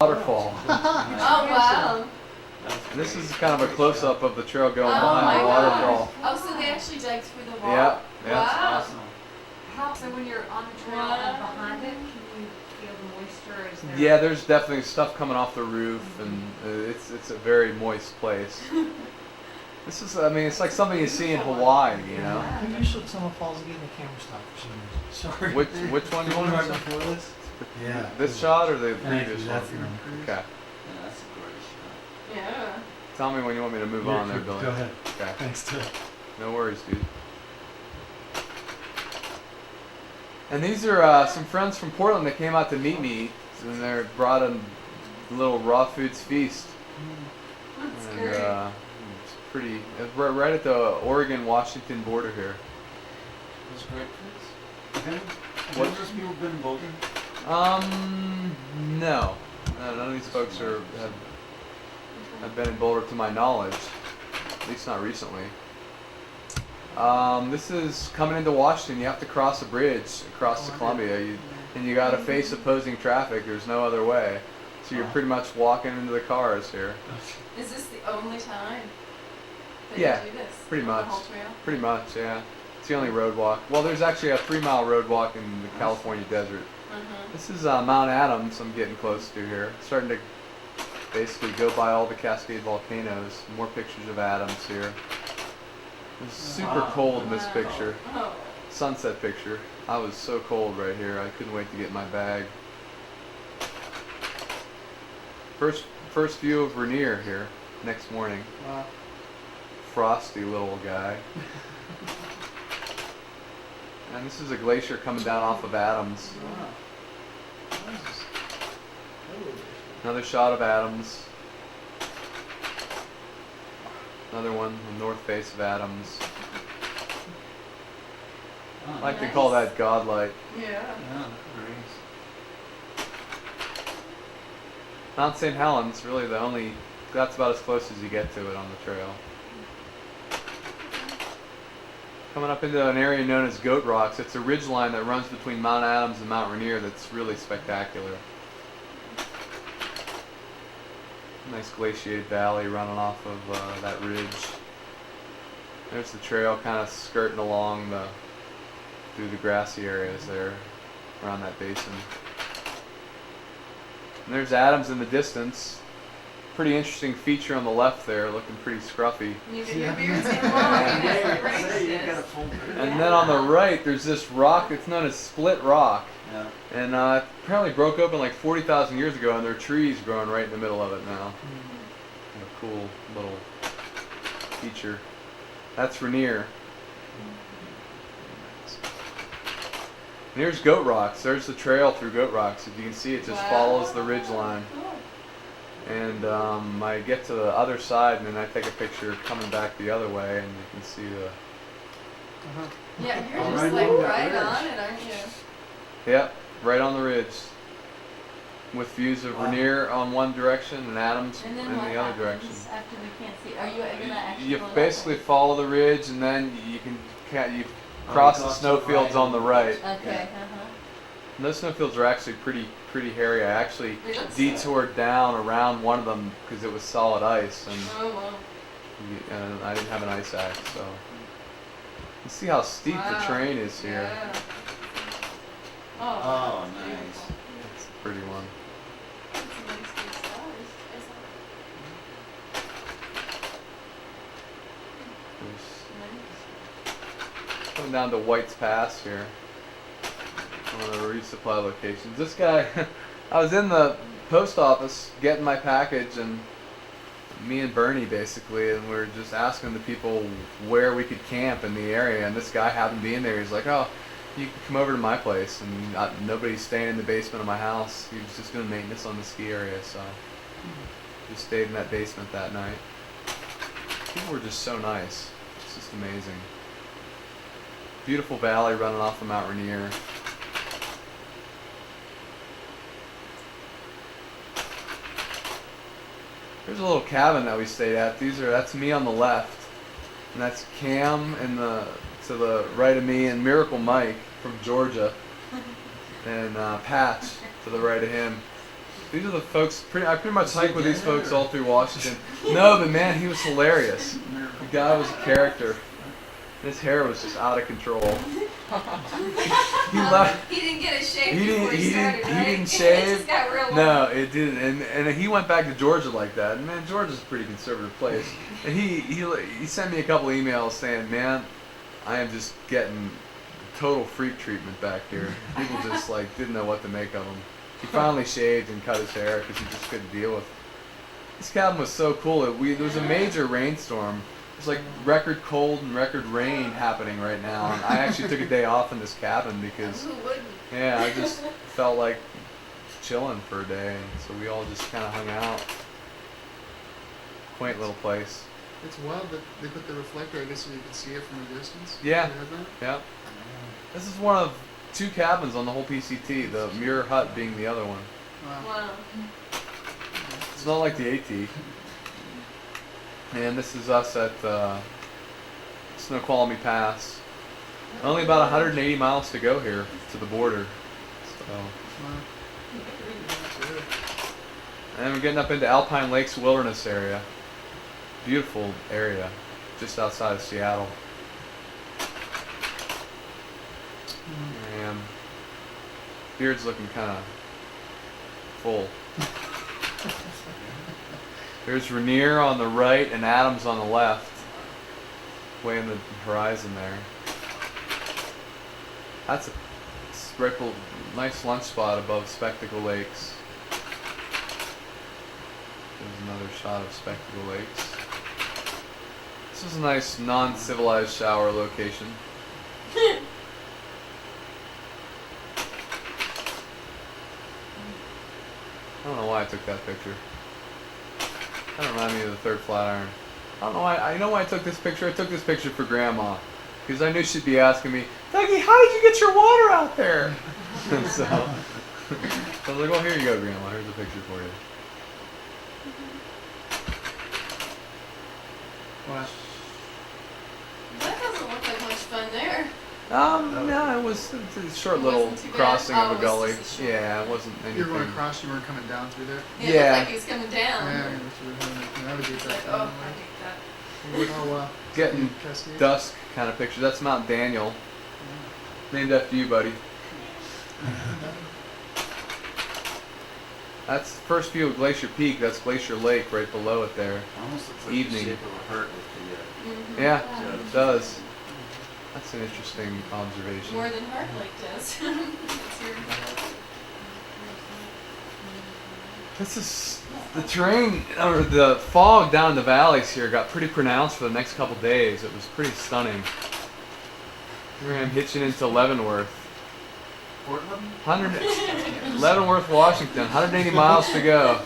waterfall. Oh, wow. And this is kind of a close-up of the trail going Oh behind my the waterfall. gosh. Oh, so they actually dug through the wall? Yeah, yeah. Wow. Awesome. How, so when you're on the trail and behind it, can you feel the moisture? Is there Yeah, there's definitely stuff coming off the roof, and it's a very moist place. This is, I mean, it's like something you see in Hawaii, you know? Maybe you should someone falls again the camera stop for some reason. Sorry. Which one you The one want right to see? before this? Yeah. This shot or the Thank previous you, one? that's the one. Okay. Yeah, that's a great shot. Yeah. Tell me when you want me to move on there, Billy. Go ahead. Okay. Thanks, Tim. No worries, dude. And these are some friends from Portland that came out to meet me, and they brought a little raw foods feast. That's And great. it's pretty, it's right at the Oregon-Washington border here. That's great place. What? Have those people been voting? No. None of these folks have been in Boulder to my knowledge, at least not recently. This is coming into Washington. You have to cross a bridge across the Columbia, and you got to face opposing traffic. There's no other way. So you're pretty much walking into the cars here. Is this the only time that Yeah, you do this? pretty on much. The whole trail? Pretty much, yeah. It's the only road walk. Well, there's actually a 3-mile road walk in the California desert. This is Mount Adams I'm getting close to here. Starting to basically go by all the Cascade volcanoes. More pictures of Adams here. It's super cold in this picture. Oh. Sunset picture. I was so cold right here. I couldn't wait to get my bag. First view of Rainier here next morning. Wow. Frosty little guy. And this is a glacier coming down off of Adams. Wow. Another shot of Adams. Another one, the north face of Adams. Oh, I like to call that godlike. Yeah. yeah, great. Mount St. Helens, really the only, that's about as close as you get to it on the trail. Coming up into an area known as Goat Rocks. It's a ridgeline that runs between Mount Adams and Mount Rainier that's really spectacular. Nice glaciated valley running off of that ridge. There's the trail kind of skirting along through the grassy areas there around that basin. And there's Adams in the distance. Pretty interesting feature on the left there, looking pretty scruffy. You get your beard's in long. Say you got a full beard. And then on the right, there's this rock. It's known as Split Rock. Yeah. And apparently broke open like 40,000 years ago, and there are trees growing right in the middle of it now. A cool little feature. That's Rainier. And here's Goat Rocks. There's the trail through Goat Rocks. If you can see, it just follows the ridge line. And I get to the other side, and then I take a picture coming back the other way, and you can see the... Yeah, you're Oh, just right like along that right ridge. on it, aren't you? Yep, right on the ridge. With views of Wow. Rainier on one direction and Adams And in then what the other happens direction. after we can't see? Are you gonna actually You go that basically way? follow the ridge, and then you cross the cross to the snowfields right. on the right. Okay, And those snowfields are actually pretty hairy. I actually Really? detoured down around one of them because it was solid ice, and Oh, wow. I didn't have an ice axe, so. You see how steep the Wow. terrain is here. Yeah. Oh, Oh, that's nice. beautiful. It's a pretty one. That's a nice big stars. There's Nice. coming down to White's Pass here. One of the resupply locations. This guy, I was in the post office getting my package, and me and Bernie basically, and we were just asking the people where we could camp in the area, and this guy happened to be in there. He's like, "Oh, you can come over to my place," and nobody's staying in the basement of my house. He was just doing maintenance on the ski area, so just stayed in that basement that night. People were just so nice. It's just amazing. Beautiful valley running off of Mount Rainier. Here's a little cabin that we stayed at. That's me on the left, and that's Cam to the right of me, and Miracle Mike from Georgia, and Patch to the right of him. These are the folks. I pretty much hiked with these folks all through Washington. No, but man, he was hilarious. The guy was a character. His hair was just out of control. He left. He didn't get a shave He before didn't. he He started, didn't. right? He didn't It shave. just got real No, long. it didn't. And he went back to Georgia like that. And man, Georgia's a pretty conservative place. And he sent me a couple emails saying, man, I am just getting total freak treatment back here. People just like didn't know what to make of him. He finally shaved and cut his hair because he just couldn't deal with it. This cabin was so cool. There was a major rainstorm. It was like record cold and record rain happening right now. And I actually took a day off in this cabin because, Who wouldn't? yeah, I just felt like chilling for a day. And so we all just kind of hung out. Quaint little place. It's wild that they put the reflector, I guess, so you can see it from a distance. Yeah. They have that? Yep. This is one of 2 cabins on the whole PCT, the Muir Hut being the other one. Wow. Wow. It's not like the AT. And this is us at Snoqualmie Pass. Only about 180 miles to go here to the border. So, Wow. and we're getting up into Alpine Lakes Wilderness area. Beautiful area, just outside of Seattle. And beard's looking kind of full. There's Rainier on the right and Adams on the left, way in the horizon there. That's a nice lunch spot above Spectacle Lakes. There's another shot of Spectacle Lakes. This is a nice non-civilized shower location. I don't know why I took that picture. That reminded me of the third Flatiron. I don't know why. I know why I took this picture. I took this picture for Grandma, because I knew she'd be asking me, Dougie, how did you get your water out there? So I was like, well, here you go, Grandma. Here's a picture for you. Wow. That doesn't look like much fun there. No, it was a short It little wasn't too bad? crossing Oh, of a it was gully. just a short Yeah, it wasn't You were anything. going across, you weren't coming down through there? It Yeah. looked like he was coming down. Yeah, you were having to navigate It's that. like, oh, I hate that. Oh, wow. Getting Cascade? dusk kind of picture. That's Mount Daniel, named after you, buddy. That's the first view of Glacier Peak. That's Glacier Lake right below it there. Almost looks like Evening. the shape of a heart with Mhm. Yeah, it does. That's an interesting observation. More than Heart Lake does. It's your- This is the terrain, or the fog down in the valleys here got pretty pronounced for the next couple days. It was pretty stunning. Here I am hitching into Leavenworth. Portland? 100, Leavenworth, Washington, 180 miles to go.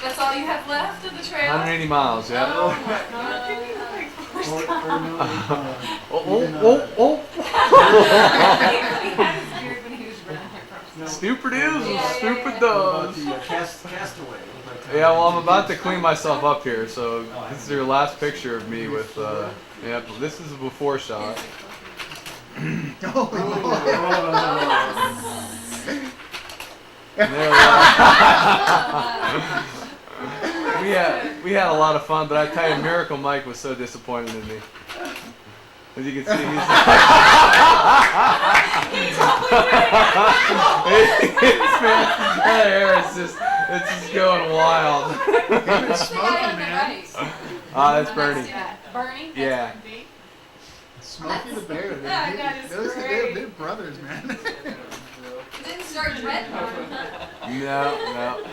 That's all you have left of the trail? 180 miles, yeah. Oh my god. He had his beard when he was running across. Stupid is, Yeah, stupid yeah. does. Castaway. Yeah, well, I'm about to clean myself up here, so this is your last picture of me with, yeah, this is a before shot. Oh, There we are. We had a lot of fun, but I tell you, Miracle Mike was so disappointed in me. As you can see, he's that hair is it's just going wild. Him and What's the Smokey, guy on the man. right? That's Bernie. Bernie? That's Yeah. Bernie. Smokey the Bear. That guy is great. They're brothers, man. It didn't start red, huh? No.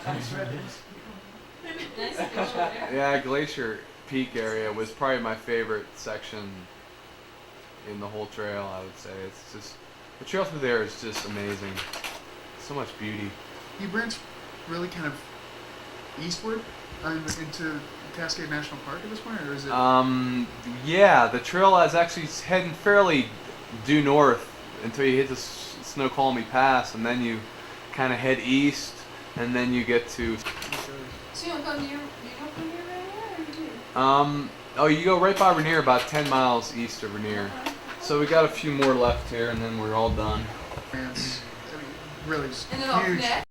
Nice picture there. Yeah, Glacier Peak area was probably my favorite section in the whole trail, I would say. It's just, the trail through there is just amazing. So much beauty. You branch really kind of eastward into Cascade National Park at this point, or is it? Yeah, the trail is actually heading fairly due north until you hit the Snoqualmie Pass, and then you kind of head east, and then you get to, So you don't go near Rainier, or you do? oh, you go right by Rainier, about 10 miles east of Rainier. So we got a few more left here, and then we're all done. Branch. I mean, really just And then I'll huge. connect.